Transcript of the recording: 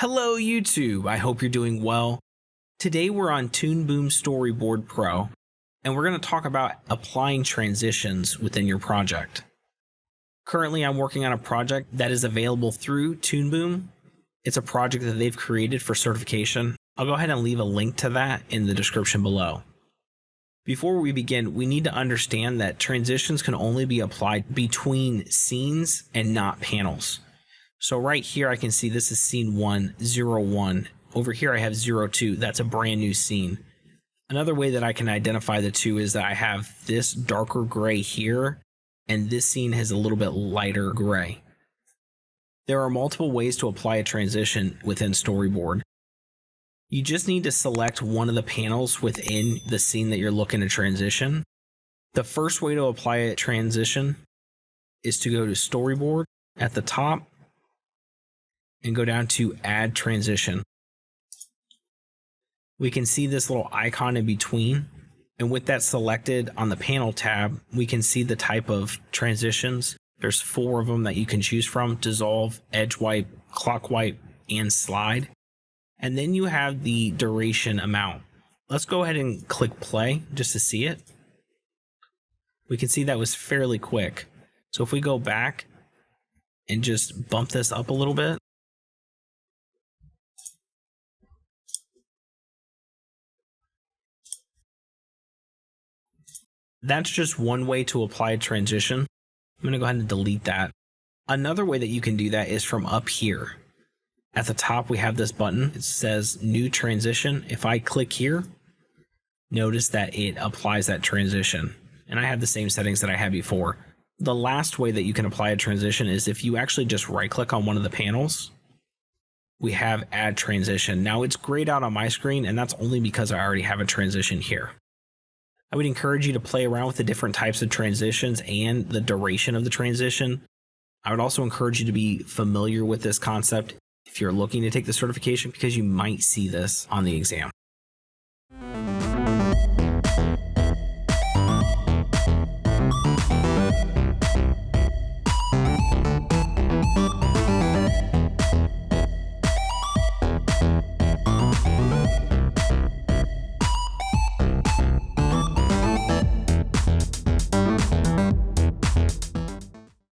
Hello YouTube, I hope you're doing well. Today we're on Toon Boom Storyboard Pro, and we're going to talk about applying transitions within your project. Currently I'm working on a project that is available through Toon Boom. It's a project that they've created for certification. I'll go ahead and leave a link to that in the description below. Before we begin, we need to understand that transitions can only be applied between scenes and not panels. So right here I can see this is scene 1, 01. Over here I have 02. That's a brand new scene. Another way that I can identify the two is that I have this darker gray here, and this scene has a little bit lighter gray. There are multiple ways to apply a transition within Storyboard. You just need to select one of the panels within the scene that you're looking to transition. The first way to apply a transition is to go to Storyboard at the top and go down to Add Transition. We can see this little icon in between, and with that selected on the panel tab, we can see the type of transitions. There's 4 of them that you can choose from: dissolve, edge wipe, clock wipe, and slide. And then you have the duration amount. Let's go ahead and click play just to see it. We can see that was fairly quick. So if we go back and just bump this up a little bit, that's just one way to apply a transition. I'm going to go ahead and delete that. Another way that you can do that is from up here. At the top, we have this button. It says New Transition. If I click here, notice that it applies that transition. And I have the same settings that I had before. The last way that you can apply a transition is if you actually just right-click on one of the panels. We have Add Transition. Now it's grayed out on my screen, and that's only because I already have a transition here. I would encourage you to play around with the different types of transitions and the duration of the transition. I would also encourage you to be familiar with this concept if you're looking to take the certification, because you might see this on the exam.